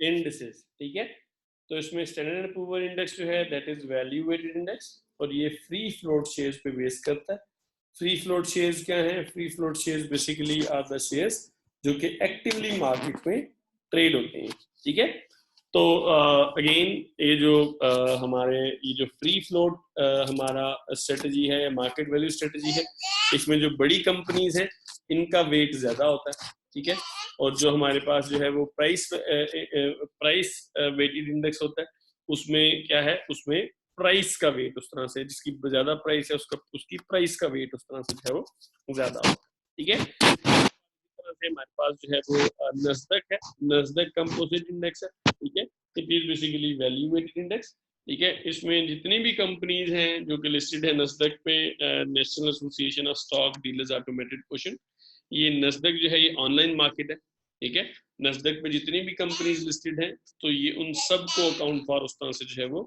Indices, ठीक है। तो इसमें स्टैंडर्ड एंड पुअर इंडेक्स जो है that is value weighted index, और ये फ्री फ्लोट शेयर्स पे बेस करता है। फ्री फ्लोट शेयर्स क्या है? Free float shares basically are the shares जो कि एक्टिवली मार्केट में ट्रेड होते हैं, ठीक है। तो अगेन ये जो हमारे ये जो फ्री फ्लोट हमारा स्ट्रेटजी है, मार्केट वैल्यू स्ट्रेटजी है, इसमें जो बड़ी कंपनीज है इनका वेट ज्यादा होता है, ठीक है। और जो हमारे पास जो है वो प्राइस वेटेड इंडेक्स होता है, उसमें क्या है, उसमें प्राइस का वेट उस तरह से, जिसकी ज्यादा प्राइस है उसका उसकी प्राइस का वेट उस तरह से जो है वो ज्यादा होता है, ठीक है। से हमारे पास जो है वो नस्दक है, नस्दक कंपोजिट इंडेक्स है, ठीक है। It is basically value weighted index, ठीक है। इसमें जितनी भी कंपनीज हैं जो कि लिस्टेड है नस्दक पे, national association of stock dealers automated question, ये नस्दक जो है ये ऑनलाइन मार्केट है, ठीक है। नस्दक पे जितनी भी कंपनीज लिस्टेड हैं तो ये उन सब को अकाउंट फॉर उस तरह से जो है वो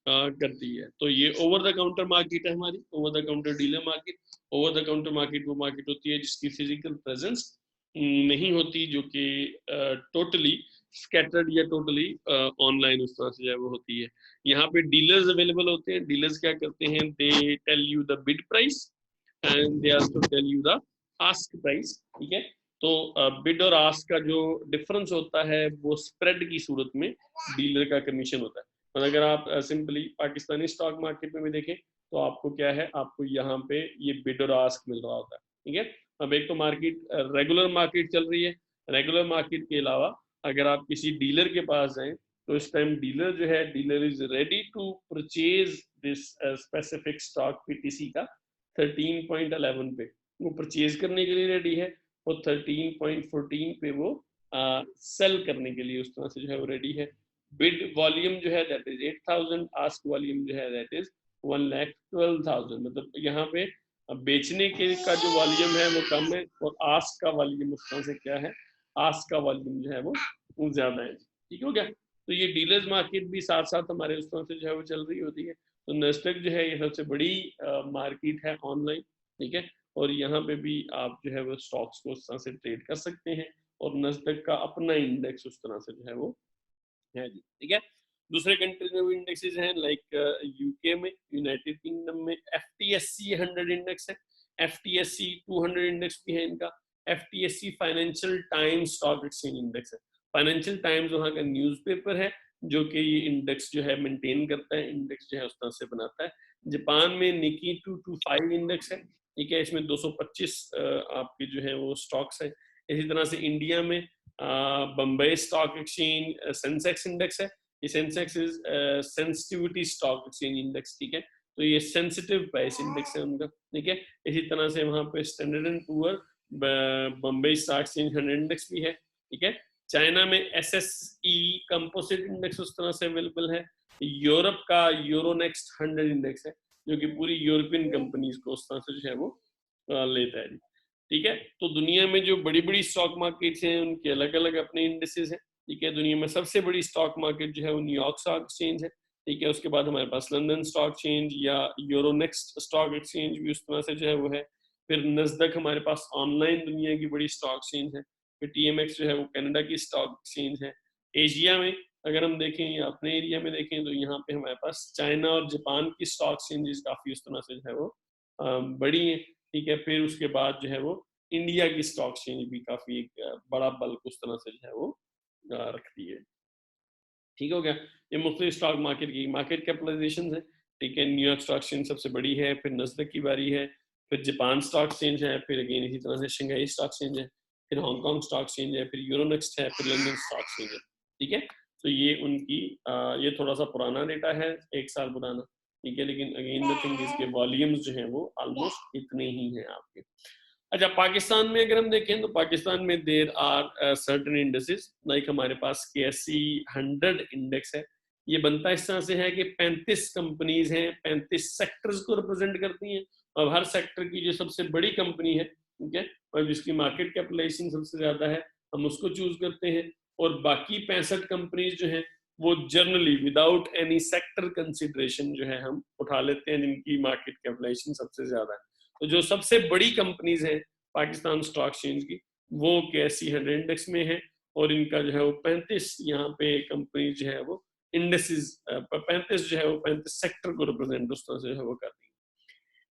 करती है। तो ये ओवर द काउंटर मार्केट है हमारी, over the counter dealer market. Over the counter market वो मार्केट होती है जिसकी फिजिकल प्रेजेंस नहीं होती, जो कि टोटली स्कैटर्ड या टोटली ऑनलाइन उस तरह से जो है वो होती है। यहाँ पे डीलर्स अवेलेबल होते हैं। डीलर्स क्या करते हैं? They tell you the bid price and they also tell you the ask price, ठीक है। तो बिड और आस्क का जो डिफरेंस होता है वो स्प्रेड की सूरत में डीलर का कमीशन होता है। और अगर आप सिंपली पाकिस्तानी स्टॉक मार्केट में भी देखें तो आपको क्या है, आपको यहाँ पे ये बिड और आस्क मिल रहा होता है, ठीक है। अब एक तो मार्केट रेगुलर मार्केट चल रही है, रेगुलर मार्केट के अलावा अगर आप किसी डीलर के पास जाएं तो इस टाइम डीलर जो है, dealer is ready to purchase this specific stock PTC का 13.11 पे वो परचेज करने के लिए रेडी है, और 13.14 पे वो सेल करने के लिए उस तरह से जो है वो रेडी है। बिड वॉल्यूम जो है दैट इज 8,000, आस्क वॉल्यूम जो है दैट इज 1,12,000। मतलब यहाँ पे बेचने के का जो वॉल्यूम है वो कम है, और आस्क का वॉल्यूम उस तरह से क्या है, आस्क का वॉल्यूम जो है वो ज्यादा है, ठीक हो गया। तो ये डीलर्स मार्केट भी साथ साथ हमारे उस तरह से जो है वो चल रही होती है। तो नस्डक जो है ये सबसे बड़ी मार्केट है ऑनलाइन, ठीक है। और यहाँ पे भी आप जो है वो स्टॉक्स को उस तरह से ट्रेड कर सकते हैं, और नस्डक का अपना इंडेक्स उस तरह से जो है वो है जी, ठीक है। दूसरे कंट्रीज में भी इंडेक्सेस हैं, लाइक यूके में, यूनाइटेड किंगडम में एफटीएससी 100 इंडेक्स है, एफटीएससी 200 इंडेक्स भी है इनका। FTSC Financial Times Stock Exchange index है। फाइनेंशियल टाइम्स वहाँ का न्यूज़पेपर है जो कि ये इंडेक्स जो है मेंटेन करता है, इंडेक्स जो है उस तरह से बनाता है। जापान में निकी 225 इंडेक्स है, ठीक है। इसमें 225 आपके जो है वो स्टॉक्स है। इसी तरह से इंडिया में Bombay stock exchange Sensex index है। ये Sensex is sensitivity stock Exchange index, ठीक है। तो ये सेंसिटिव प्राइस इंडेक्स है उनका, ठीक है। इसी तरह से वहाँ पे standard and poor Bombay stock exchange 100 index भी है, ठीक है। चाइना में एसएसई कंपोजिट इंडेक्स उस तरह से अवेलेबल है। यूरोप का यूरोनेक्स्ट 100 इंडेक्स है जो कि पूरी यूरोपियन कंपनीज को उस तरह से जो है वो लेता है, ठीक है। तो दुनिया में जो बड़ी बड़ी स्टॉक मार्केट्स हैं उनके अलग अलग अपने इंडेक्सेस हैं, ठीक है। दुनिया में सबसे बड़ी स्टॉक मार्केट जो है वो न्यूयॉर्क स्टॉक एक्सचेंज है, ठीक है। उसके बाद हमारे पास लंदन स्टॉक एक्सचेंज या यूरोनेक्स्ट स्टॉक एक्सचेंज भी उस तरह से जो है वो है। फिर नस्दक हमारे पास ऑनलाइन दुनिया की बड़ी स्टॉक एक्सचेंज है। फिर टीएमएक्स जो है वो कनाडा की स्टॉक एक्सचेंज है। एशिया में अगर हम देखें या अपने एरिया में देखें तो यहाँ पे हमारे पास चाइना और जापान की स्टॉक एक्सचेंजेस काफी उस तरह से जो है वो बड़ी है, ठीक है। फिर उसके बाद जो है वो इंडिया की स्टॉक एक्सचेंज भी काफी एक बड़ा बल्क उस तरह से जो है वो रखती है, ठीक हो गया। ये मुख्तलिफ स्टॉक मार्केट की मार्केट कैपिटलाइजेशन है, ठीक है। न्यूयॉर्क स्टॉक एक्सचेंज सबसे बड़ी है, फिर नस्दक की बारी है, फिर जापान स्टॉक एक्सचेंज है, फिर अगेन इसी तरह से शंघाई स्टॉक एक्सचेंज है, फिर हांगकांग स्टॉक एक्सचेंज है, फिर यूरोनेक्स्ट है, फिर लंदन स्टॉक एक्सचेंज है, ठीक है। तो ये उनकी ये थोड़ा सा पुराना डेटा है, 1 साल पुराना, ठीक है। लेकिन अगेन द थिंग इसके वॉल्यूम्स जो है वो ऑलमोस्ट इतने ही हैं आपके। अच्छा, पाकिस्तान में अगर हम देखें तो पाकिस्तान में there are certain indexes, like हमारे पास KSE 100 इंडेक्स है। ये बनता इस तरह से है कि 35 कंपनीज हैं, 35 सेक्टर्स को रिप्रेजेंट करती हैं, और हर सेक्टर की जो सबसे बड़ी कंपनी है, ठीक है, और जिसकी मार्केट कैपिटलाइजेशन सबसे ज्यादा है, हम उसको चूज करते हैं। और बाकी 65 कंपनीज जो हैं वो generally without any sector consideration जो है हम उठा लेते हैं, जिनकी मार्केट कैपिटलाइजेशन सबसे ज्यादा है। तो जो सबसे बड़ी कंपनीज हैं पाकिस्तान स्टॉक एक्सचेंज की, वो KSE 100 इंडेक्स में है, और इनका जो है वो 35 यहाँ पे कंपनी जो है वो इंडेक्सेस 35 जो है वो 35 सेक्टर को रिप्रेजेंट उस तरह से जो है वो करती है।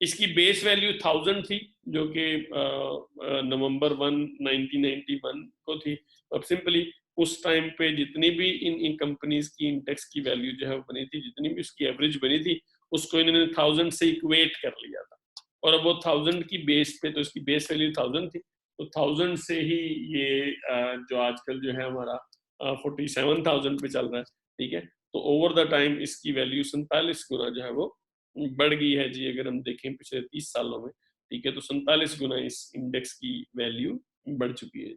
इसकी बेस वैल्यू 1000 थी जो कि नवंबर 1 1991 को थी। अब सिंपली उस टाइम पे जितनी भी इन कंपनीज की इंडेक्स की वैल्यू जो है वो बनी थी, जितनी भी उसकी एवरेज बनी थी, उसको इन्होंने 1000 से इक्वेट कर लिया था। और अब वो 1000 की बेस पे, तो इसकी बेस वैल्यू 1000 थी, तो 1000 से ही ये जो आजकल जो है हमारा 47,000 पे चल रहा है, ठीक है। तो ओवर द टाइम इसकी वैल्यू 47 गुना जो है वो बढ़ गई है जी, अगर हम देखें पिछले 30 सालों में, ठीक है। तो 47 गुना इस इंडेक्स की वैल्यू बढ़ चुकी है।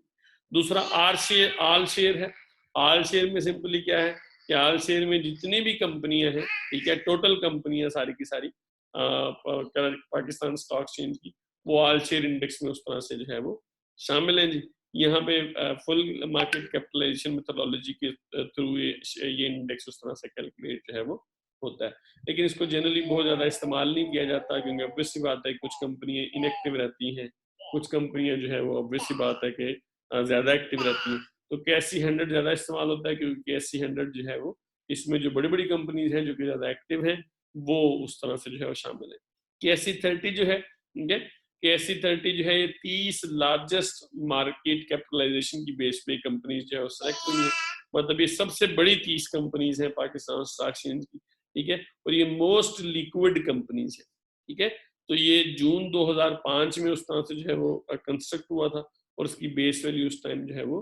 दूसरा आल शेयर है। आल शेयर में सिंपली क्या है कि आल शेयर में जितनी भी कंपनियां हैं, ठीक है, टोटल कंपनियां सारी की सारी पाकिस्तान स्टॉक एक्सचेंज की, वो आल शेयर इंडेक्स में उस तरह से जो है वो शामिल है जी। यहाँ पे फुल मार्केट कैपिटलाइजेशन मेथोडोलॉजी के थ्रू ये इंडेक्स उस तरह से कैलकुलेट जो है वो होता है। लेकिन इसको जनरली बहुत ज्यादा इस्तेमाल नहीं किया जाता, क्योंकि ऑब्वियस सी बात है कुछ कंपनियां इनएक्टिव रहती हैं, कुछ कंपनियां जो है वो ऑब्वियस सी बात है कि ज्यादा एक्टिव रहती हैं। तो कैसी 100 ज्यादा इस्तेमाल होता है, क्योंकि कैसी 100 जो है वो इसमें जो बड़ी बड़ी कंपनीज हैं जो कि ज्यादा एक्टिव हैं, वो उस तरह से जो है वो शामिल है। कैसी 30 जो है, ठीक है, कैसी 30 जो है ये 30 लार्जेस्ट मार्केट कैपिटलाइजेशन की बेस पे कंपनीज जो है वो सेलेक्ट हुई है। मतलब ये सबसे बड़ी 30 कंपनीज हैं पाकिस्तान स्टॉक एक्सचेंज की, ठीक है, और ये मोस्ट लिक्विड कंपनीज है, ठीक है। तो ये जून 2005 में उस तरह से जो है वो कंस्ट्रक्ट हुआ था, और उसकी बेस वैल्यू उस टाइम जो है वो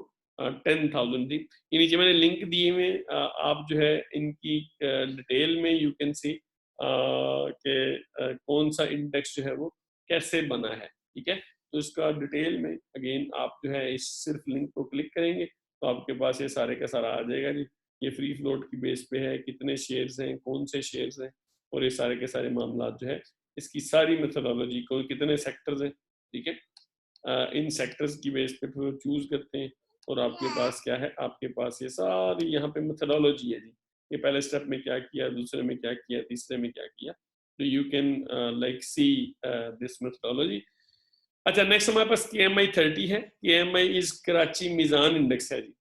10,000 थी। ये नीचे मैंने लिंक दिए हुए, आप जो है इनकी डिटेल में यू कैन सी कि कौन सा इंडेक्स जो है वो कैसे बना है, ठीक है। तो इसका डिटेल में अगेन आप जो है इस सिर्फ लिंक को क्लिक करेंगे तो आपके पास ये सारे का सारा आ जाएगा जी। ये फ्री फ्लोट की बेस पे है, कितने शेयर्स हैं, कौन से शेयर्स हैं, और ये सारे के सारे मामला जो है इसकी सारी मेथोडोलॉजी को, कितने सेक्टर्स हैं, ठीक है। इन सेक्टर्स की बेस पे फिर चूज करते हैं, और आपके पास क्या है, आपके पास ये सारी यहाँ पे मेथोडोलॉजी है जी। ये पहले स्टेप में क्या किया, दूसरे में क्या किया, तीसरे में क्या किया, तो you can like see this methodology. अच्छा, नेक्स्ट हमारे पास KMI 30 है। KMI is Karachi Meezaan index है जी।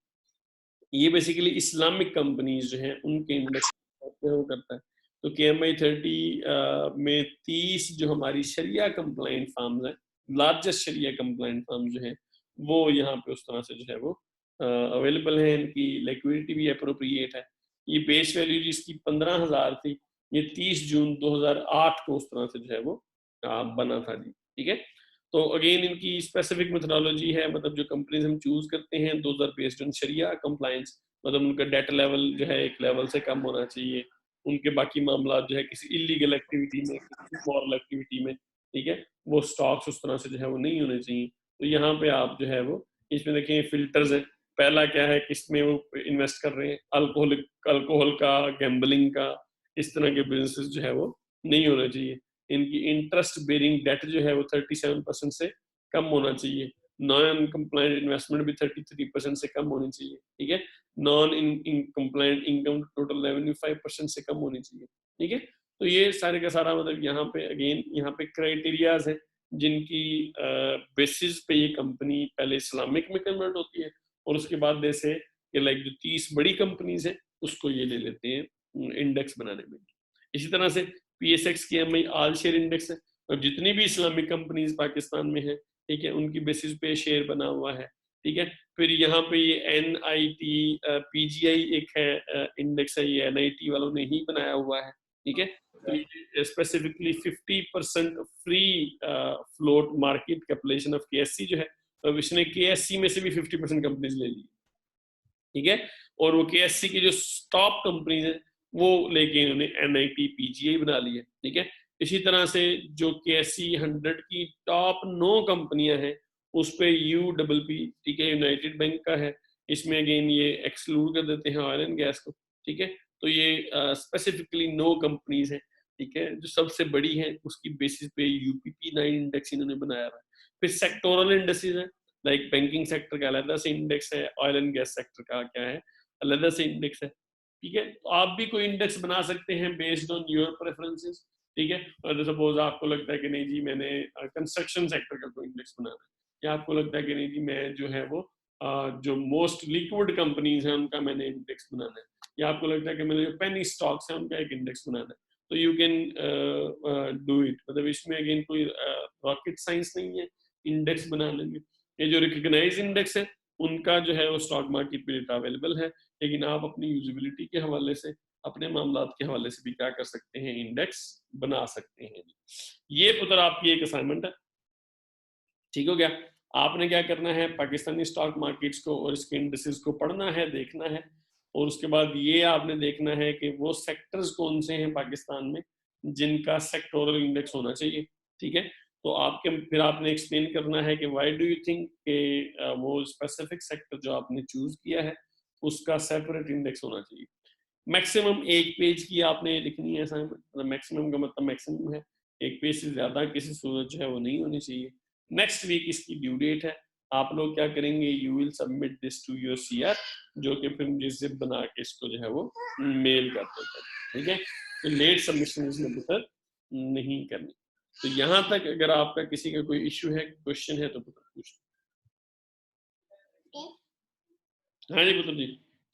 ये बेसिकली इस्लामिक कंपनीज जो हैं उनके इंडेक्स वो करता है। तो KMI 30 में 30 जो हमारी शरिया कंप्लाइंट फर्म्स हैं, लार्जेस्ट शरिया कंप्लाइंट फर्म जो हैं, वो यहाँ पे उस तरह से जो है वो अवेलेबल है। इनकी लिक्विडिटी भी अप्रोप्रिएट है। ये बेस वैल्यू जिसकी 15,000 थी, ये 30 जून 2008 को उस तरह से जो है वो बना था जी, ठीक है। तो अगेन इनकी स्पेसिफिक मेथोडोलॉजी है, मतलब जो कंपनीज हम चूज करते हैं दोज आर बेस्ड ऑन शरिया कंप्लायंस। मतलब उनका डेट लेवल जो है एक लेवल से कम होना चाहिए, उनके बाकी मामला जो है किसी इलीगल एक्टिविटी में, किसी इमोरल एक्टिविटी में, ठीक है, वो स्टॉक्स उस तरह से जो है वो नहीं होने चाहिए। तो यहाँ पे आप जो है वो इसमें देखें फिल्टर्स है। पहला क्या है, किसमें वो इन्वेस्ट कर रहे हैं, अल्कोहल का, गैम्बलिंग का, इस तरह के बिजनेस जो है वो नहीं होना चाहिए। इनकी इंटरेस्ट बेरिंग डेट जो है वो 37% से कम होना चाहिए। नॉन कंप्लायंट इन्वेस्टमेंट भी 33% से कम होनी चाहिए, ठीक है। Non in compliant income total revenue 5% से कम होनी चाहिए, ठीक है। तो ये सारे का सारा मतलब यहाँ पे अगेन यहाँ पे क्राइटेरियाज है जिनकी बेसिस पे ये कंपनी पहले इस्लामिक में कन्वर्ट होती है, और उसके बाद जैसे लाइक जो 30 बड़ी कंपनीज है उसको ये ले लेते हैं इंडेक्स बनाने में। इसी तरह से PSX KMI all share index है, और जितनी भी इस्लामिक कंपनीज पाकिस्तान में है, ठीक है, उनकी बेसिस पे शेयर बना हुआ है, ठीक है। फिर यहाँ पे ये NIT PGI एक है इंडेक्स है, ये NIT वालों ने ही बनाया हुआ है, ठीक है। तो ये specifically 50% free float market capitalization of KSC जो है, तो इसने KSC में से भी 50% कंपनीज ले ली, ठीक है। और वो KSC की जो टॉप कंपनीज है वो लेके इन्होंने NIT PGI बना ली है, ठीक है। इसी तरह से जो KSC 100 की टॉप 9 कंपनियां हैं उस पे UPP, ठीक है, यूनाइटेड बैंक का है। इसमें अगेन ये एक्सक्लूड कर देते हैं ऑयल एंड गैस को, ठीक है। तो ये स्पेसिफिकली 9 कंपनीज हैं, ठीक है, जो सबसे बड़ी है उसकी बेसिस पे UPP9 इंडेक्स इन्होंने बनाया है। फिर सेक्टोरल इंडेक्सेस है, लाइक बैंकिंग सेक्टर का अलग से इंडेक्स है, ऑयल एंड गैस सेक्टर का क्या है अलग से इंडेक्स है, ठीक है। तो आप भी कोई इंडेक्स बना सकते हैं बेस्ड ऑन योर प्रेफरेंसेस, ठीक है। और सपोज आपको लगता है कि नहीं जी मैंने कंस्ट्रक्शन सेक्टर का कोई इंडेक्स बनाना है, या आपको लगता है कि नहीं जी मैं जो है वो जो मोस्ट लिक्विड कंपनीज हैं उनका मैंने इंडेक्स बनाना है, या आपको लगता है कि मैंने जो पेनी स्टॉक्स हैं उनका एक इंडेक्स बनाना है, तो यू कैन डू इट। मतलब इसमें अगेन कोई रॉकेट साइंस नहीं है इंडेक्स बनाने में। ये जो रिकग्नाइज इंडेक्स है उनका जो है वो स्टॉक मार्केट पे डेटा अवेलेबल है, लेकिन आप अपनी यूजिबिलिटी के हवाले से, अपने मामलात के हवाले से भी क्या कर सकते हैं, इंडेक्स बना सकते हैं। ये पुत्र आपकी एक असाइनमेंट है, ठीक हो गया। आपने क्या करना है, पाकिस्तानी स्टॉक मार्केट्स को और इसके इंडेक्सेस को पढ़ना है, देखना है, और उसके बाद ये आपने देखना है कि वो सेक्टर्स कौन से हैं पाकिस्तान में जिनका सेक्टोरल इंडेक्स होना चाहिए, ठीक है। तो आपके फिर आपने एक्सप्लेन करना है कि व्हाई डू यू थिंक के वो स्पेसिफिक सेक्टर जो आपने चूज किया है उसका सेपरेट इंडेक्स होना चाहिए। मैक्सिमम एक पेज की आपने लिखनी है असाइनमेंट, मतलब मैक्सिमम का मतलब मैक्सिमम है, एक पेज से ज्यादा किसी सूरत जो है वो नहीं होनी चाहिए। नेक्स्ट वीक इसकी ड्यू डेट है, आप लोग क्या करेंगे, you will submit this to your CR, जो कि फिर मुझे जिप बना के इसको जो है वो मेल कर देता है, ठीक है। तो लेट सबमिशन इसमें पुत्र नहीं करनी। तो यहाँ तक अगर आपका किसी का कोई इश्यू है, क्वेश्चन है तो पुत्र पूछ। हाँ जी पुत्र जी,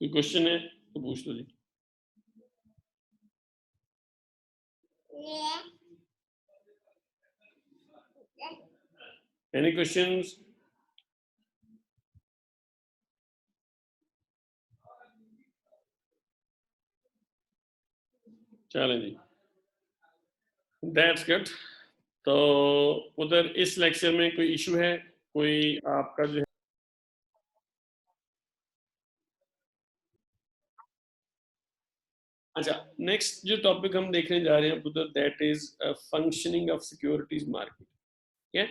कोई क्वेश्चन है तो पूछ लो जी। Any questions? चलें जी, दैट्स गुड। तो उधर इस लेक्चर में कोई इशू है, कोई आपका जो है, अच्छा नेक्स्ट जो टॉपिक हम देखने जा रहे हैं उधर, that is functioning of securities market, ठीक है।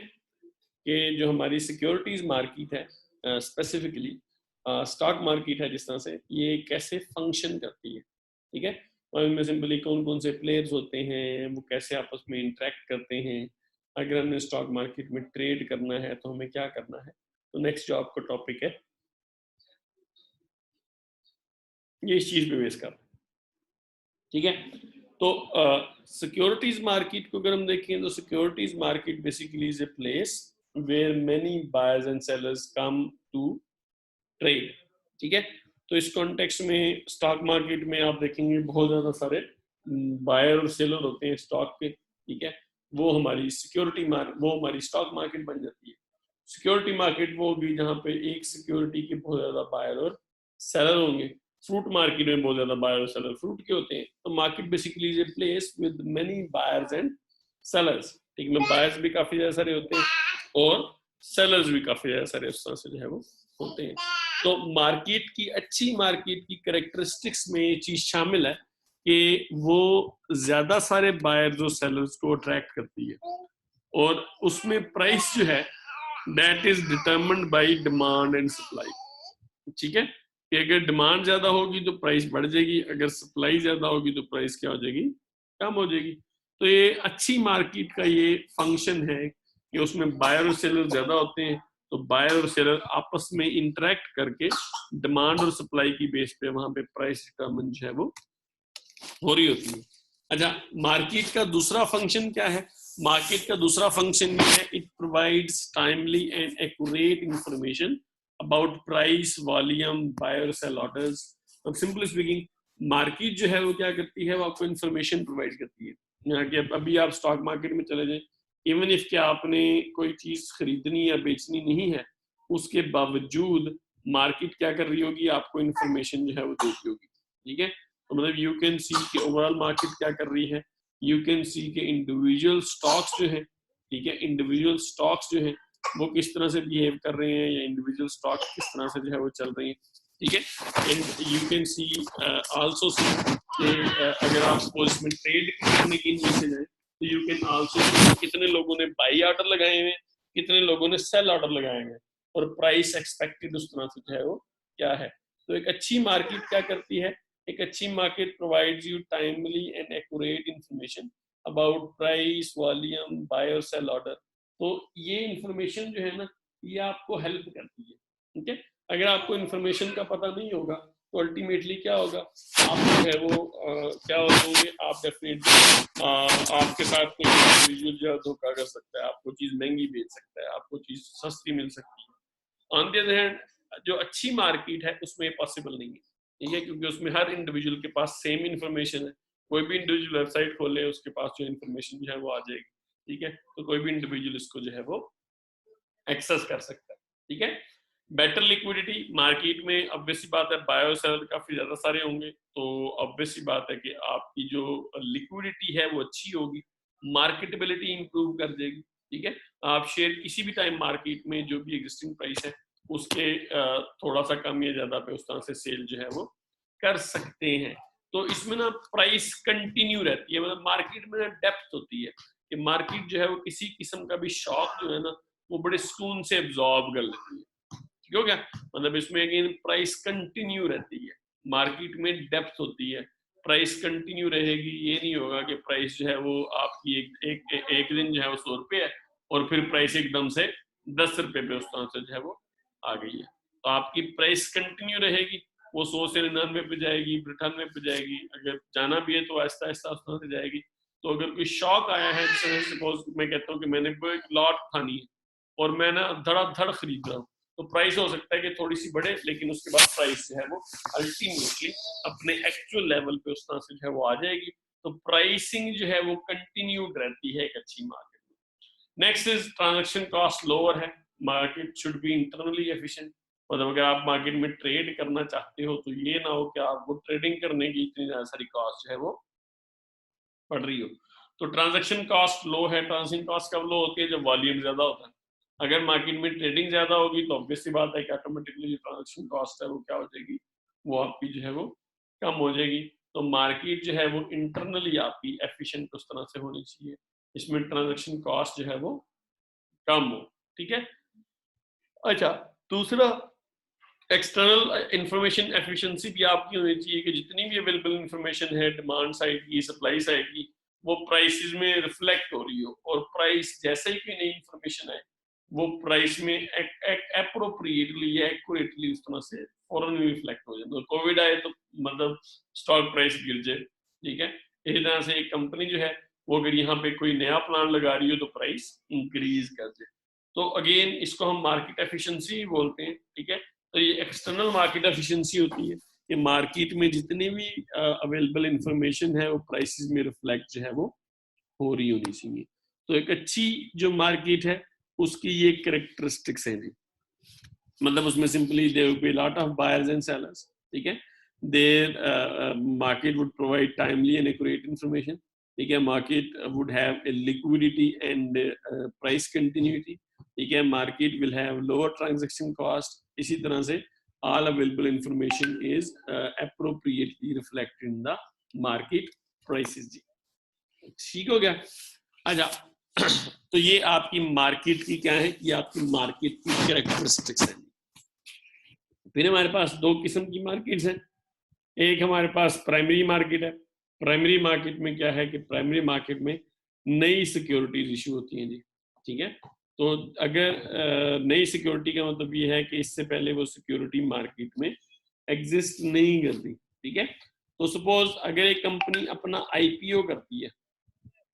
कि जो हमारी सिक्योरिटीज मार्केट है, स्पेसिफिकली स्टॉक मार्केट है, जिस तरह से ये कैसे फंक्शन करती है, ठीक है। और इनमें सिंपली कौन कौन से प्लेयर्स होते हैं, वो कैसे आपस में इंटरेक्ट करते हैं, अगर हमें स्टॉक मार्केट में ट्रेड करना है तो हमें क्या करना है। तो नेक्स्ट जो आपका टॉपिक है ये इस चीज पे बेस कर, ठीक है। तो सिक्योरिटीज मार्केट को अगर हम देखें तो securities market basically is a place where many buyers and sellers come to trade, ठीक है। तो इस कॉन्टेक्स्ट में स्टॉक मार्केट में आप देखेंगे बहुत ज्यादा सारे बायर और सेलर होते हैं स्टॉक के, ठीक है। वो हमारी वो हमारी स्टॉक मार्केट बन जाती है। सिक्योरिटी मार्केट वो होगी जहां पे एक सिक्योरिटी के बहुत ज्यादा बायर और सेलर होंगे। फ्रूट मार्केट में बहुत ज्यादा बायर और सेलर फ्रूट के होते हैं। तो market basically is a place with many buyers and sellers, ठीक है। बायर्स भी काफी ज्यादा सारे होते हैं और सेलर्स भी काफी ज्यादा सारे उस तरह से जो है वो होते हैं। तो मार्केट की, अच्छी मार्केट की कैरेक्टरिस्टिक्स में ये चीज शामिल है कि वो ज्यादा सारे बायर्स और सेलर्स को अट्रैक्ट करती है, और उसमें प्राइस जो है that is determined bye demand and supply, ठीक है। कि अगर डिमांड ज्यादा होगी तो प्राइस बढ़ जाएगी, अगर सप्लाई ज्यादा होगी तो प्राइस क्या हो जाएगी, कम हो जाएगी। तो ये अच्छी मार्केट का ये फंक्शन है कि उसमें बायर और सेलर ज्यादा होते हैं, तो बायर और सेलर आपस में इंटरेक्ट करके डिमांड और सप्लाई की बेस पे वहां पे प्राइस डिटरमिन जो है वो हो रही होती है। अच्छा, मार्केट का दूसरा फंक्शन क्या है, मार्केट का दूसरा फंक्शन ये है, it provides timely and accurate information about price, volume, buyer sell orders. अब सिंपली स्पीकिंग मार्केट जो है वो क्या करती है, वो आपको इंफॉर्मेशन प्रोवाइड करती है। यहाँ के अभी आप स्टॉक मार्केट में चले जाएं, इवन इफ कि आपने कोई चीज खरीदनी या बेचनी नहीं है, उसके बावजूद मार्केट क्या कर रही होगी, आपको इंफॉर्मेशन जो है वो देती होगी, ठीक है। तो मतलब यू कैन सी कि ओवरऑल मार्केट क्या कर रही है, यू कैन सी कि इंडिविजुअल स्टॉक्स जो है, ठीक है, इंडिविजुअल स्टॉक्स जो है वो किस तरह से बिहेव कर रहे हैं, या इंडिविजुअल स्टॉक्स किस तरह से जो है वो चल रही है, ठीक है। And you can see also सी अगर आप उसमें ट्रेड करने के लिए से जाए तो यू कैन आल्सो सी कितने लोगों ने बाई ऑर्डर लगाए हुए, कितने लोगों ने सेल ऑर्डर लगाए हुए, और प्राइस एक्सपेक्टेड उस तरह से जो है वो क्या है। तो एक अच्छी मार्केट क्या करती है, एक अच्छी market provides you timely and accurate information about price, volume, buy और सेल ऑर्डर। तो ये इंफॉर्मेशन जो है ना, ये आपको हेल्प करती है, ठीक है। अगर आपको इंफॉर्मेशन का पता नहीं होगा तो अल्टीमेटली क्या होगा, आप जो है वो क्या होंगे, आप डेफिनेटली आपके साथ कोई इंडिविजुअल जो धोखा कर सकता है, आपको चीज महंगी बेच सकता है, आपको चीज सस्ती मिल सकती है। ऑन द अदर हैंड जो अच्छी मार्केट है उसमें पॉसिबल नहीं है, ठीक है, क्योंकि उसमें हर इंडिविजुअल के पास सेम इन्फॉर्मेशन है। कोई भी इंडिविजुअल वेबसाइट खोले उसके पास जो इन्फॉर्मेशन जो है वो आ जाएगी, ठीक है, तो कोई भी इंडिविजुअल इसको जो है वो एक्सेस कर सकता है, ठीक है। बेटर लिक्विडिटी मार्केट में ऑब्वियसली बात है, बायो सेलर काफी ज्यादा सारे होंगे, तो ऑब्वियसली बात है कि आपकी जो लिक्विडिटी है वो अच्छी होगी, मार्केटेबिलिटी इंप्रूव कर देगी, ठीक है। आप शेयर किसी भी टाइम मार्केट में जो भी एग्जिस्टिंग प्राइस है उसके थोड़ा सा कम या ज्यादा पे उस तरह से सेल जो है वो कर सकते हैं। तो इसमें ना प्राइस कंटिन्यू रहती है, मतलब मार्केट में ना डेप्थ होती है कि मार्केट जो है वो किसी किस्म का भी शॉक जो है ना वो बड़े सुकून से एब्जॉर्ब कर लेती है, ठीक हो गया। मतलब इसमें अगेन प्राइस कंटिन्यू रहती है, मार्केट में डेप्थ होती है, प्राइस कंटिन्यू रहेगी। ये नहीं होगा कि प्राइस जो है वो आपकी एक दिन जो है वो 100 रुपये है और फिर प्राइस एकदम से 10 रुपये पे उस तरह से जो है वो आ गई है। तो आपकी प्राइस कंटिन्यू रहेगी, वो 100 से 99 पे जाएगी, 98 पे जाएगी, अगर जाना भी है तो आहिस्ता आहिस्ता उस तरह से जाएगी। तो अगर कोई शॉक आया है, जैसे सपोज मैं कहता हूँ कि मैंने कोई लॉट खानी है और मैं ना धड़ाधड़ खरीद रहा हूँ, तो प्राइस हो सकता है कि थोड़ी सी बढ़े, लेकिन उसके बाद प्राइस जो है वो अल्टीमेटली अपने एक्चुअल लेवल पे उस तरह से जो है वो आ जाएगी। तो प्राइसिंग जो है वो कंटिन्यूड रहती है एक अच्छी मार्केट में। Next is transaction cost lower है, market should be internally efficient. मतलब अगर आप मार्केट में ट्रेड करना चाहते हो तो ये ना हो कि आपको ट्रेडिंग करने की इतनी ज्यादा सारी कॉस्ट जो है वो पड़ रही हो। तो ट्रांजैक्शन कॉस्ट लो है। ट्रांजैक्शन कॉस्ट कब लो होती है? जब वॉल्यूम ज्यादा होता है। अगर मार्केट में ट्रेडिंग ज्यादा होगी तो ऑब्वियसली बात है कि ऑटोमेटिकली जो ट्रांजैक्शन कॉस्ट है वो क्या हो जाएगी, वो आपकी जो है वो कम हो जाएगी। तो मार्केट जो है वो इंटरनली आपकी एफिशिएंट उस तरह से होनी चाहिए, इसमें ट्रांजैक्शन कॉस्ट जो है वो कम हो, ठीक है। अच्छा, दूसरा एक्सटर्नल इंफॉर्मेशन एफिशिएंसी भी आपकी होनी चाहिए कि जितनी भी अवेलेबल इंफॉर्मेशन है डिमांड साइड की, सप्लाई साइड की, वो प्राइसेस में रिफ्लेक्ट हो रही हो, और प्राइस जैसे ही कोई नई इंफॉर्मेशन है वो प्राइस में एप्रोप्रिएटली या एक्यूरेटली उस तरह से फौरन रिफ्लेक्ट हो जाए। तो कोविड आए तो मतलब स्टॉक प्राइस गिर जाए, ठीक है। इसी तरह से एक कंपनी जो है वो अगर यहाँ पे कोई नया प्लान लगा रही हो तो प्राइस इंक्रीज कर जाए। तो अगेन इसको हम मार्केट एफिशिएंसी बोलते हैं, ठीक है। तो ये एक्सटर्नल मार्केट एफिशिएंसी होती है कि मार्केट में जितनी भी अवेलेबल इंफॉर्मेशन है वो प्राइसेस में रिफ्लेक्ट जो है वो हो रही होनी चाहिए। तो एक अच्छी जो मार्केट है उसकी ये कैरेक्टरिस्टिक्स हैं जी। मतलब उसमें simply there will be lot of buyers and sellers, ठीक है। There market would provide timely and accurate information, ठीक है। Market would have a liquidity and price continuity, ठीक है। Market will have lower transaction cost. इसी तरह से all available information is appropriately reflected in the market prices जी, ठीक हो गया। अच्छा, तो ये आपकी मार्केट की क्या है, ये आपकी मार्केट की कैरेक्टरिस्टिक्स हैं। फिर हमारे पास दो किस्म की मार्केट्स हैं। एक हमारे पास प्राइमरी मार्केट है। प्राइमरी मार्केट में क्या है कि प्राइमरी मार्केट में नई सिक्योरिटीज इशू होती हैं जी, ठीक है। तो अगर नई सिक्योरिटी का मतलब ये है कि इससे पहले वो सिक्योरिटी मार्केट में एग्जिस्ट नहीं करती, ठीक है। तो सपोज अगर एक कंपनी अपना आईपीओ करती है,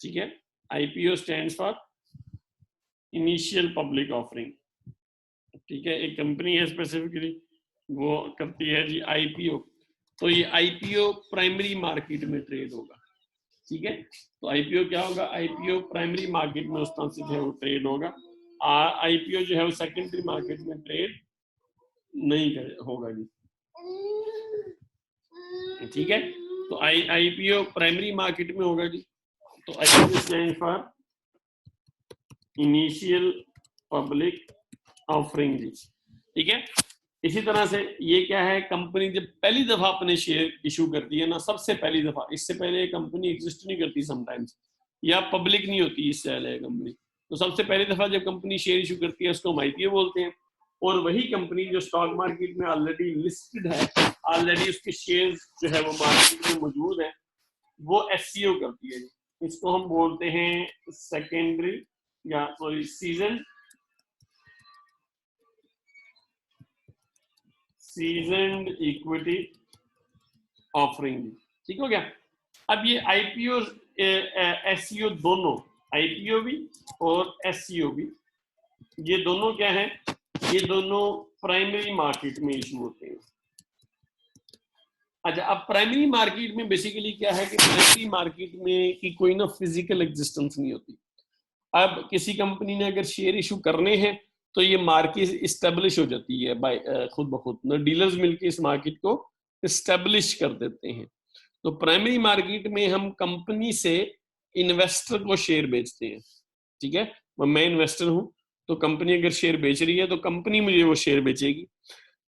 ठीक है, IPO stands for initial public offering, ठीक है। एक कंपनी है स्पेसिफिकली वो करती है जी आईपीओ, तो ये आईपीओ प्राइमरी मार्केट में ट्रेड होगा, ठीक है। तो आईपीओ क्या होगा, आईपीओ प्राइमरी मार्केट में उस तरह से जो है वो ट्रेड होगा। आईपीओ जो है वो सेकेंडरी मार्केट में ट्रेड नहीं होगा जी, ठीक है। तो आईपीओ प्राइमरी मार्केट में होगा जी। तो IPO stand for initial public offering जी, ठीक है। इसी तरह से ये क्या है, कंपनी जब पहली दफा अपने शेयर इशू करती है ना, सबसे पहली दफा, इससे पहले कंपनी एग्जिस्ट नहीं करती समटाइम्स, या पब्लिक नहीं होती इससे पहले कंपनी, तो सबसे पहली दफा जब कंपनी शेयर इशू करती है उसको हम आईपीओ बोलते हैं। और वही कंपनी जो स्टॉक मार्केट में ऑलरेडी लिस्टेड है, ऑलरेडी उसके शेयर जो है वो मार्केट में मौजूद है, वो एससीओ करती है। इसको हम बोलते हैं सेकेंडरी या सॉरी सीजनड इक्विटी ऑफरिंग, ठीक हो गया। अब ये आईपीओ एससीओ दोनों, आईपीओ भी और एससीओ भी, ये दोनों क्या है, ये दोनों प्राइमरी मार्केट में इशू होते हैं। अच्छा, अब प्राइमरी मार्केट में बेसिकली क्या है कि प्राइमरी मार्केट में की कोई ना फिजिकल एग्जिस्टेंस नहीं होती। अब किसी कंपनी ने अगर शेयर इशू करने हैं तो ये मार्केट इस्टेब्लिश हो जाती है बाय खुद ब खुद ना, डीलर्स मिलके इस मार्केट को इस्टेब्लिश कर देते हैं। तो प्राइमरी मार्केट में हम कंपनी से इन्वेस्टर को शेयर बेचते हैं, ठीक है। मैं इन्वेस्टर हूं, तो कंपनी अगर शेयर बेच रही है तो कंपनी मुझे वो शेयर बेचेगी।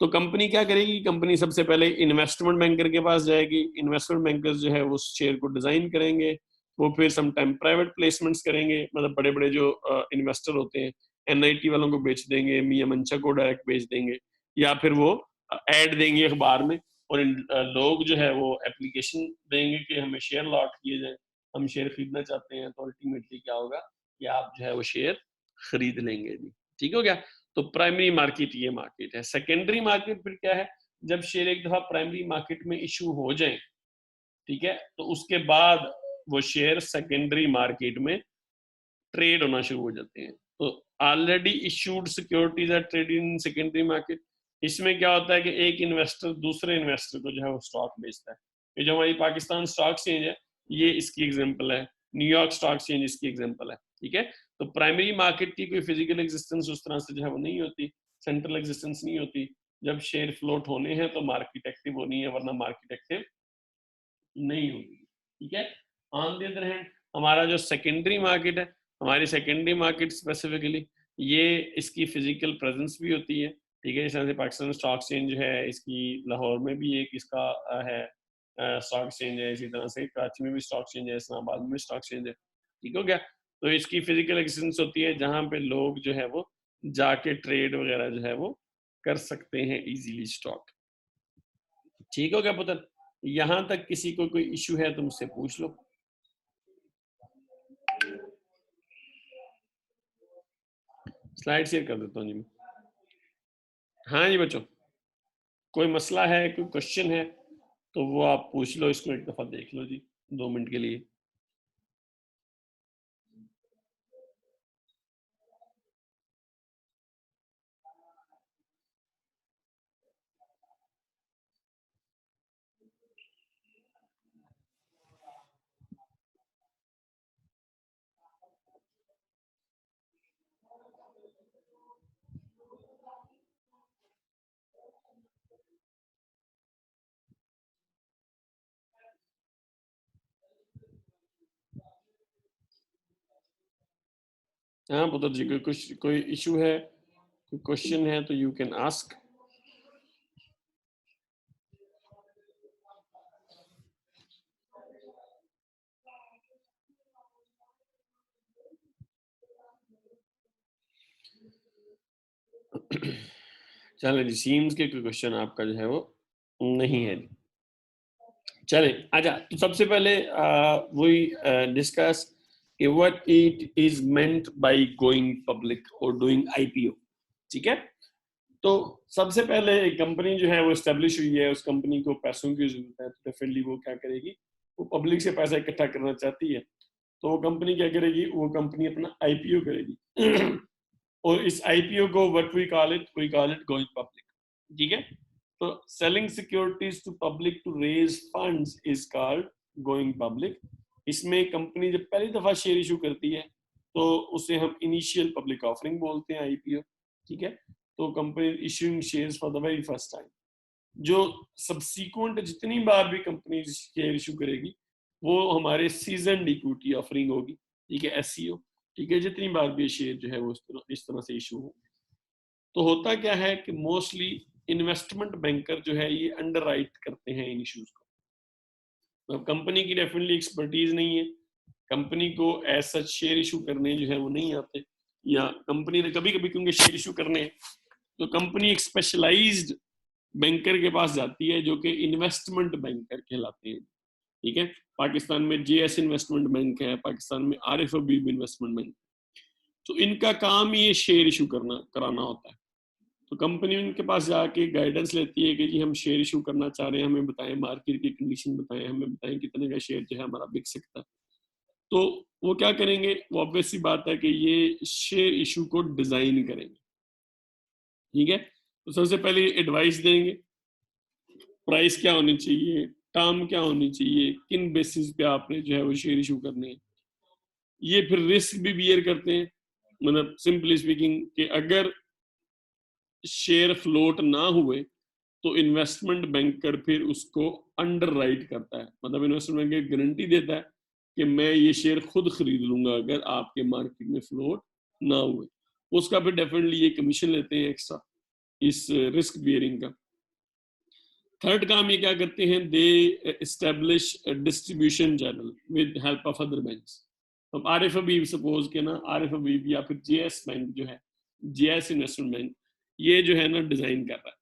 तो कंपनी क्या करेगी, कंपनी सबसे पहले इन्वेस्टमेंट बैंकर के पास जाएगी, इन्वेस्टमेंट बैंकर जो है वो शेयर को डिजाइन करेंगे, वो फिर सम टाइम प्राइवेट प्लेसमेंट्स करेंगे, मतलब बड़े बड़े जो इन्वेस्टर होते हैं एनआईटी वालों को बेच देंगे, मियां मंशा को डायरेक्ट बेच देंगे, या फिर वो ऐड देंगे अखबार में, और लोग जो है वो एप्लीकेशन देंगे कि हमें शेयर लॉट किए जाए, हम शेयर खरीदना चाहते हैं। तो अल्टीमेटली क्या होगा कि आप जो है वो शेयर खरीद लेंगे जी, ठीक हो गया। तो प्राइमरी मार्केट ये मार्केट है। सेकेंडरी मार्केट फिर क्या है, जब शेयर एक दफा प्राइमरी मार्केट में इशू हो जाए, ठीक है, तो उसके बाद वो शेयर सेकेंडरी मार्केट में ट्रेड होना शुरू हो जाते हैं। तो already issued securities are traded in secondary market. इसमें क्या होता है कि एक इन्वेस्टर दूसरे इन्वेस्टर को जो है वो स्टॉक बेचता है। ये जो हमारी पाकिस्तान स्टॉक एक्सचेंज है ये इसकी एग्जांपल है, न्यूयॉर्क स्टॉक एक्सचेंज इसकी एग्जांपल है, ठीक है। तो प्राइमरी मार्केट की कोई फिजिकल एग्जिस्टेंस उस तरह से जो है वो नहीं होती, सेंट्रल एग्जिस्टेंस नहीं होती। जब शेयर फ्लोट होने हैं तो मार्केट एक्टिव होनी है, वरना मार्केट एक्टिव नहीं होगी, ठीक है। ऑन द अदर हैंड हमारा जो सेकेंडरी मार्केट है, हमारी सेकेंडरी मार्केट स्पेसिफिकली ये इसकी फिजिकल प्रेजेंस भी होती है, ठीक है। जैसे पाकिस्तान स्टॉक एक्सचेंज है, इसकी लाहौर में भी एक इसका है स्टॉक एक्सचेंज है, इसी तरह से कराची में भी स्टॉक एक्सचेंज है, इस्लामाबाद में भी स्टॉक एक्सचेंज है, ठीक हो गया। तो इसकी फिजिकल एग्जिस्टेंस होती है जहाँ पे लोग जो है वो जाके ट्रेड वगैरह जो है वो कर सकते हैं इजीली स्टॉक, ठीक हो गया पुत्र। यहां तक किसी को कोई इशू है तो मुझसे पूछ लो। स्लाइड शेयर कर देता हूँ जी मैं। हाँ जी बच्चों, कोई मसला है, कोई क्वेश्चन है तो वो आप पूछ लो, इसको एक दफा देख लो जी 2 मिनट के लिए। हाँ पुत्र जी, कोई इशू है, कोई क्वेश्चन है तो यू कैन आस्क। चलो जी, सीम्स के कोई क्वेश्चन आपका जो है वो नहीं है। चले आजा, तो सबसे पहले वही डिस्कस कि what it is meant by going public और डूइंग आईपीओ, ठीक है। तो सबसे पहले एक कंपनी जो है वो एस्टेब्लिश हुई है, उस कंपनी को पैसों की जरूरत है, तो डेफिनेटली वो क्या करेगी, वो पब्लिक से पैसा इकट्ठा करना चाहती है। तो वो कंपनी क्या करेगी, वो कंपनी अपना आईपीओ करेगी और इस आईपीओ को what we call it going public, ठीक है। तो selling securities to public to raise funds is called going public. इसमें कंपनी जब पहली दफा शेयर इशू करती है तो उसे हम इनिशियल पब्लिक ऑफरिंग बोलते हैं, आईपीओ, ठीक है। तो company issuing shares for the very first time. जो सबसीक्वेंट जितनी बार भी कंपनी शेयर इशू करेगी वो हमारे सीजन इक्विटी ऑफरिंग होगी, ठीक है, एससीओ, ठीक है। जितनी बार भी शेयर जो है वो इस तरह से इशू हो, तो होता क्या है कि मोस्टली इन्वेस्टमेंट बैंकर जो है ये अंडर राइट करते हैं इन इश्यूज को। तो कंपनी की डेफिनेटली एक्सपर्टीज नहीं है, कंपनी को एज सच शेयर इशू करने जो है वो नहीं आते, या कंपनी ने कभी कभी क्योंकि शेयर इशू करने हैं तो कंपनी एक स्पेशलाइज्ड बैंकर के पास जाती है जो कि इन्वेस्टमेंट बैंकर कहलाते हैं, ठीक है। पाकिस्तान में जेएस इन्वेस्टमेंट बैंक है, पाकिस्तान में आरिफ हबीब इन्वेस्टमेंट बैंक, तो इनका काम ही ये शेयर इशू कराना होता है। तो कंपनी उनके पास जाके गाइडेंस लेती है कि जी हम शेयर इशू करना चाह रहे हैं, हमें बताएं मार्केट की कंडीशन बताएं, हमें बताएं कितने का शेयर जो है हमारा बिक सकता है। तो वो क्या करेंगे, वो ऑब्वियस सी बात है कि ये शेयर इशू को डिजाइन करेंगे, ठीक है। तो सबसे पहले एडवाइस देंगे, प्राइस क्या होनी चाहिए, टर्म क्या होनी चाहिए, किन बेसिस पे आपने जो है वो शेयर इशू करने हैं। ये फिर रिस्क भी बियर करते हैं, मतलब सिंपली स्पीकिंग कि अगर शेयर फ्लोट ना हुए तो इन्वेस्टमेंट बैंकर फिर उसको अंडर राइट करता है, मतलब इन्वेस्टमेंट बैंकर गारंटी देता है कि मैं ये शेयर खुद खरीद लूंगा अगर आपके मार्केट में फ्लोट ना हुए। उसका फिर डेफिनेटली ये कमीशन लेते हैं एक्स्ट्रा इस रिस्क बियरिंग का। थर्ड काम ये क्या करते हैं, they establish distribution channel with help of other banks. अब आरिफ हबीब सपोज के ना, आरिफ हबीब या फिर जेएस बैंक जो है, जेएस इन्वेस्टमेंट बैंक, ये जो है ना डिजाइन कर रहा है,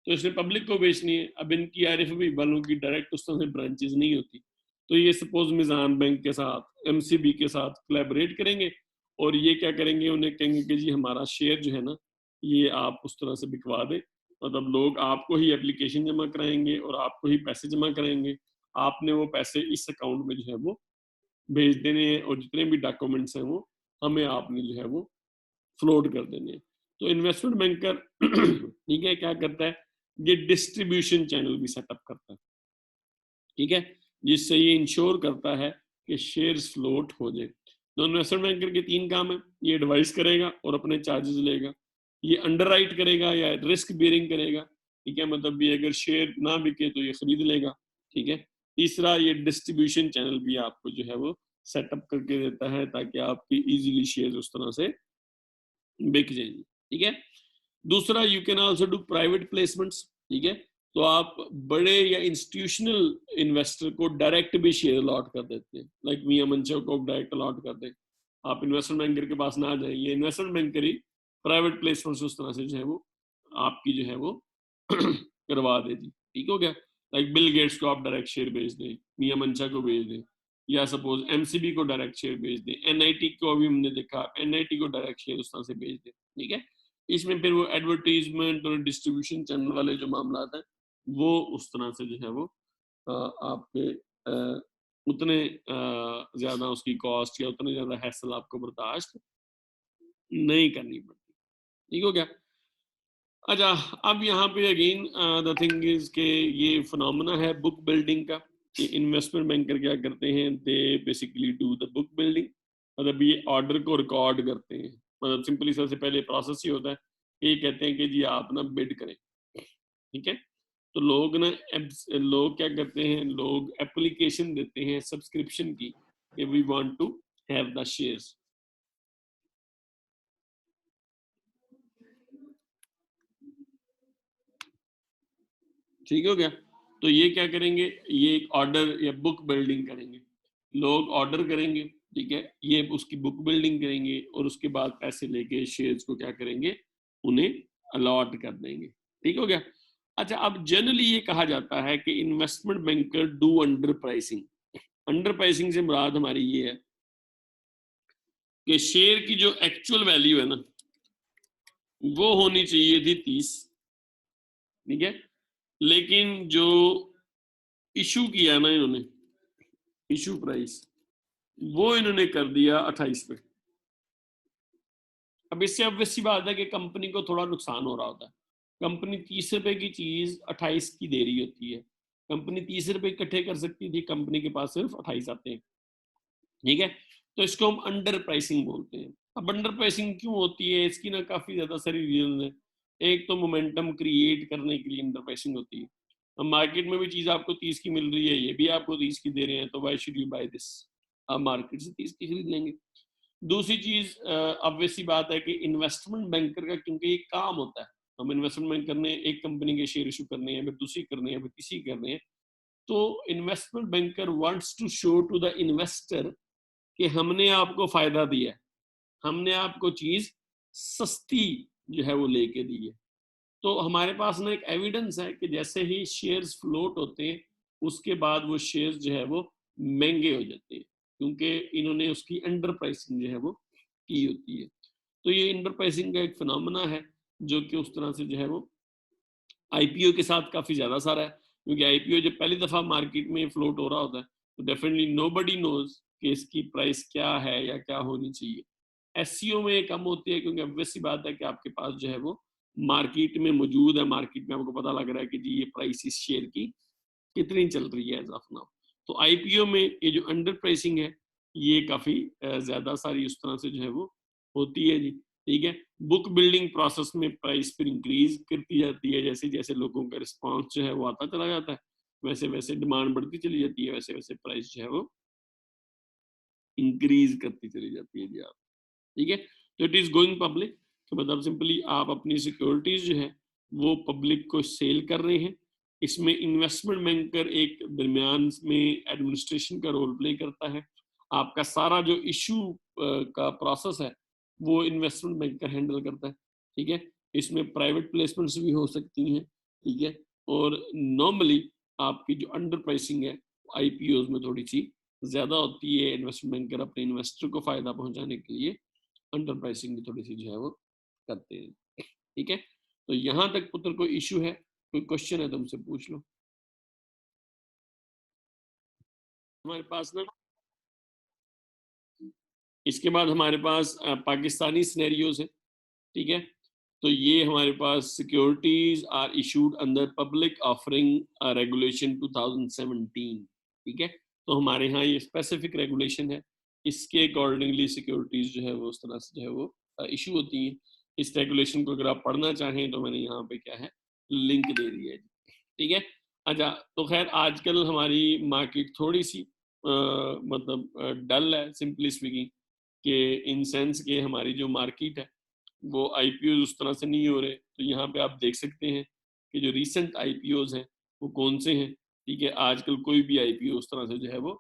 तो इसने पब्लिक को बेचनी है। अब इनकी आरिफ हबीब वालों की डायरेक्ट उस तरह से ब्रांचेस नहीं होती, तो ये सपोज मिजान बैंक के साथ, एमसीबी के साथ कोलैबोरेट करेंगे और ये क्या करेंगे, उन्हें कहेंगे कि जी हमारा शेयर जो है ना ये आप उस तरह से बिकवा दे, मतलब लोग आपको ही एप्लीकेशन जमा कराएंगे और आपको ही पैसे जमा कराएंगे, आपने वो पैसे इस अकाउंट में जो है वो भेज देने हैं और जितने भी डॉक्यूमेंट्स हैं वो हमें आपने जो है वो फ्लोट कर देने हैं। तो इन्वेस्टमेंट बैंकर ठीक है क्या करता है, ये डिस्ट्रीब्यूशन चैनल भी सेटअप करता है, ठीक है, जिससे ये इंश्योर करता है कि शेयर्स फ्लोट हो जाए। तो इन्वेस्टमेंट बैंकर के तीन काम है, ये एडवाइस करेगा और अपने चार्जेस लेगा, ये अंडरराइट करेगा या रिस्क बियरिंग करेगा, ठीक है, मतलब ये अगर शेयर ना बिके तो ये खरीद लेगा, ठीक है। तीसरा ये डिस्ट्रीब्यूशन चैनल भी आपको जो है वो सेटअप करके देता है ताकि आपकी इजीली शेयर उस तरह से बिक जाएंगे, ठीक है। दूसरा you can also do private placements, ठीक है, तो आप बड़े या इंस्टीट्यूशनल इन्वेस्टर को डायरेक्ट भी शेयर अलॉट कर देते हैं, लाइक मियां मंशा को डायरेक्ट अलॉट कर दें, आप इन्वेस्टमेंट बैंकर के पास ना जाए, ये इन्वेस्टमेंट बैंकर ही प्राइवेट प्लेसमेंट्स उस तरह से जो है वो आपकी जो है वो करवा देती, ठीक हो गया। लाइक बिल गेट्स को आप डायरेक्ट शेयर भेज दें, मियां मंशा को भेज दें, या सपोज एमसीबी को डायरेक्ट शेयर भेज दें, एनआईटी को अभी हमने देखा एनआईटी को डायरेक्ट शेयर उस तरह से भेज दें, ठीक है। इसमें फिर वो एडवर्टीजमेंट और डिस्ट्रीब्यूशन चैनल वाले जो मामला है वो उस तरह से जो है वो आपके उतने ज्यादा उसकी कॉस्ट या उतने ज्यादा हैसल आपको बर्दाश्त नहीं करनी पड़ती, ठीक हो गया। अच्छा, अब यहाँ पे अगेन द थिंग इज के ये फिनोमेना है बुक बिल्डिंग का, कि इन्वेस्टमेंट बैंकर क्या करते हैं, they basically do the book building, मतलब ये ऑर्डर को रिकॉर्ड करते हैं, मतलब सिंपली सबसे पहले प्रोसेस ही होता है, ये कहते हैं कि जी आप ना बिड करें, ठीक है, तो लोग ना लोग क्या करते हैं, लोग एप्लीकेशन देते हैं सब्सक्रिप्शन की कि we want to have the shares, ठीक हो गया। तो ये क्या करेंगे, ये एक ऑर्डर या बुक बिल्डिंग करेंगे, लोग ऑर्डर करेंगे, ठीक है, ये उसकी बुक बिल्डिंग करेंगे और उसके बाद पैसे लेके शेयर्स को क्या करेंगे, उन्हें अलॉट कर देंगे, ठीक हो गया। अच्छा, अब जनरली ये कहा जाता है कि investment banker do under pricing. Under pricing से मुराद हमारी ये है कि शेयर की जो एक्चुअल वैल्यू है ना वो होनी चाहिए थी 30, ठीक है, लेकिन जो इशू किया ना इन्होंने, इशू प्राइस वो इन्होंने कर दिया 28 पे। अब इससे ऑब्वियस सी बात है कि कंपनी को थोड़ा नुकसान हो रहा होता है, कंपनी 30 रुपए की चीज 28 की दे रही होती है, कंपनी 30 रुपए इकट्ठे कर सकती थी, कंपनी के पास सिर्फ 28 आते हैं, ठीक है, तो इसको हम अंडर प्राइसिंग बोलते हैं। अब अंडर प्राइसिंग क्यों होती है, इसकी ना काफी ज्यादा सारी रीजन है। एक तो मोमेंटम क्रिएट करने के लिए अंडर प्राइसिंग होती है, अब मार्केट में भी चीज आपको 30 की मिल रही है, ये भी आपको 30 की दे रहे हैं, तो why should you buy this, आप मार्केट से 30 की खरीद लेंगे। दूसरी चीज ऑब्वियस सी बात है कि इन्वेस्टमेंट बैंकर का क्योंकि ये काम होता है, हम इन्वेस्टमेंट बैंकर ने एक कंपनी के शेयर इशू करने हैं, फिर दूसरी करने हैं, फिर तीसरी करने हैं, तो investment banker wants to show to the investor कि हमने आपको फायदा दिया है, हमने आपको चीज सस्ती जो है वो लेके दी है। तो हमारे पास ना एक एविडेंस है कि जैसे ही शेयर्स फ्लोट होते हैं उसके बाद वो शेयर्स जो है वो महंगे हो जाते हैं, क्योंकि इन्होंने उसकी अंडर प्राइसिंग जो है वो की होती है। तो ये अंडर प्राइसिंग का एक फिनोमेना है जो कि उस तरह से जो है वो आईपीओ के साथ काफी ज्यादा सारा है, क्योंकि आईपीओ जब पहली दफा मार्केट में फ्लोट हो रहा होता है तो डेफिनेटली नोबडी नोज कि इसकी प्राइस क्या है या क्या होनी चाहिए। एससीओ में कम होती है क्योंकि ऑब्वियस सी बात है कि आपके पास जो है वो मार्केट में मौजूद है, मार्केट में आपको पता लग रहा है कि जी ये प्राइस इस शेयर की कितनी चल रही है एज ऑफ नाउ। तो आईपीओ में ये जो अंडर प्राइसिंग है ये काफी ज्यादा सारी उस तरह से जो है वो होती है जी। ठीक है, बुक बिल्डिंग प्रोसेस में प्राइस फिर इंक्रीज करती जाती है, जैसे जैसे लोगों का रिस्पॉन्स जो है वो आता चला जाता है, वैसे वैसे डिमांड बढ़ती चली जाती है, वैसे वैसे प्राइस जो है वो इंक्रीज करती चली जाती है जी आप। ठीक है, तो इट इज गोइंग पब्लिक, तो मतलब सिंपली आप अपनी सिक्योरिटीज जो है वो पब्लिक को सेल कर रहे हैं। इसमें इन्वेस्टमेंट बैंकर एक दरमियान में एडमिनिस्ट्रेशन का रोल प्ले करता है। आपका सारा जो इशू का प्रोसेस है वो इन्वेस्टमेंट बैंकर हैंडल करता है। ठीक है, इसमें प्राइवेट प्लेसमेंट्स भी हो सकती हैं। ठीक है, और नॉर्मली आपकी जो अंडर प्राइसिंग है आईपीओ में थोड़ी सी ज्यादा होती है। इन्वेस्टमेंट बैंकर अपने इन्वेस्टर को फायदा पहुंचाने के लिए अंडर प्राइसिंग की थोड़ी सी जो है वो करते हैं। ठीक है, तो यहां तक पुत्र कोई इशू है, कोई क्वेश्चन है तो हमसे पूछ लो। हमारे पास ना इसके बाद हमारे पास पाकिस्तानी सिनेरियोज है। ठीक है, तो ये हमारे पास securities are issued under public offering regulation 2017। ठीक है, तो हमारे यहाँ ये स्पेसिफिक रेगुलेशन है, इसके अकॉर्डिंगली सिक्योरिटीज जो है वो उस तरह से जो है वो इशू होती है। इस रेगुलेशन को अगर आप पढ़ना चाहें तो मैंने यहाँ पे क्या है लिंक दे दिया है। ठीक है, अच्छा तो खैर आजकल हमारी मार्केट थोड़ी सी मतलब डल है सिंपली स्पीकिंग, कि इन सेंस के हमारी जो मार्केट है वो आईपीओ उस तरह से नहीं हो रहे। तो यहाँ पे आप देख सकते हैं कि जो रीसेंट आईपीओज हैं वो कौन से हैं। ठीक है, आजकल कोई भी आईपीओ उस तरह से जो है वो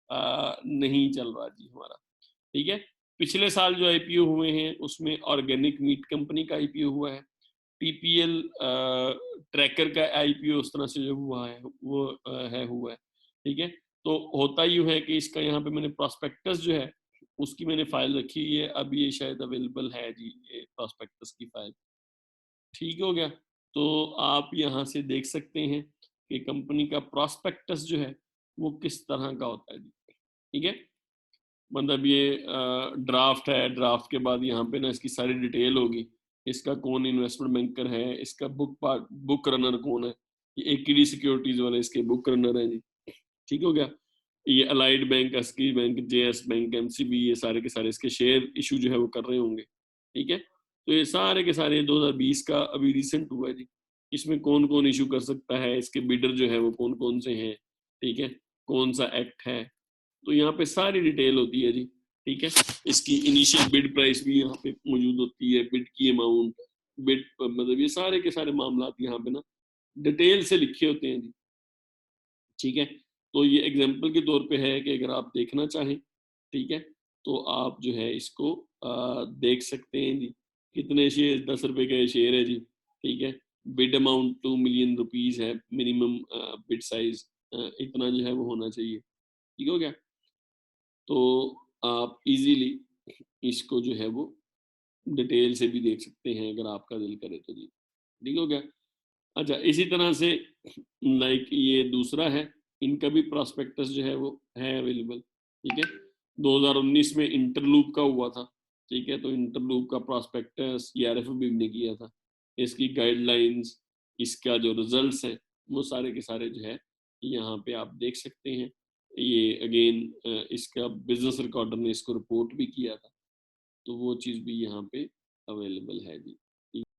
नहीं चल रहा जी हमारा। ठीक है, पिछले साल जो आईपीओ हुए हैं उसमें ऑर्गेनिक मीट कंपनी का आईपीओ हुआ है, टीपीएल ट्रैकर का आईपीओ उस तरह से जो हुआ है वो है हुआ है। ठीक है, तो होता यूं है कि इसका यहाँ पे मैंने प्रोस्पेक्टस जो है उसकी मैंने फाइल रखी हुई है, अभी ये शायद अवेलेबल है जी ये प्रोस्पेक्टस की फाइल। ठीक हो गया, तो आप यहाँ से देख सकते हैं कि कंपनी का प्रोस्पेक्टस जो है वो किस तरह का होता है जी। ठीक है, मतलब ये ड्राफ्ट है, ड्राफ्ट के बाद यहाँ पे ना इसकी सारी डिटेल होगी, इसका कौन इन्वेस्टमेंट बैंकर है, इसका बुक रनर कौन है। ये एकेडी सिक्योरिटीज वाले इसके बुक रनर है जी। ठीक हो गया, ये अलाइड बैंक, अस्की बैंक, जेएस बैंक, एमसीबी, ये सारे के सारे इसके शेयर इशू जो है वो कर रहे होंगे। ठीक है, तो ये सारे के सारे 2020 का अभी रिसेंट हुआ है जी। इसमें कौन कौन इशू कर सकता है, इसके बिडर जो है वो कौन कौन से हैं। ठीक है, कौन सा एक्ट है, तो यहाँ पे सारी डिटेल होती है जी। ठीक है, इसकी इनिशियल बिड प्राइस भी यहाँ पे मौजूद होती है, बिड की अमाउंट, बिड मतलब ये सारे के सारे मामला यहाँ पे ना डिटेल से लिखे होते हैं जी। ठीक है, तो ये एग्जाम्पल के तौर पे है कि अगर आप देखना चाहें, ठीक है, तो आप जो है इसको देख सकते हैं जी। कितने शेयर, 10 रुपए का शेयर है जी। ठीक है, बिड अमाउंट 2 मिलियन रुपीज है, मिनिमम बिड साइज इतना जो है वो होना चाहिए। ठीक हो गया, तो आप इजीली इसको जो है वो डिटेल से भी देख सकते हैं अगर आपका दिल करे तो जी। ठीक हो गया, अच्छा इसी तरह से लाइक ये दूसरा है, इनका भी प्रॉस्पेक्टस जो है वो है अवेलेबल। ठीक है, 2019 में इंटरलूप का हुआ था। ठीक है, तो इंटरलूप का प्रॉस्पेक्टस ईआरएफबी ने किया था, इसकी गाइडलाइंस, इसका जो रिजल्ट्स है वो सारे के सारे जो है यहाँ पे आप देख सकते हैं। ये अगेन इसका बिजनेस रिकॉर्डर ने इसको रिपोर्ट भी किया था, तो वो चीज़ भी यहाँ पे अवेलेबल है जी।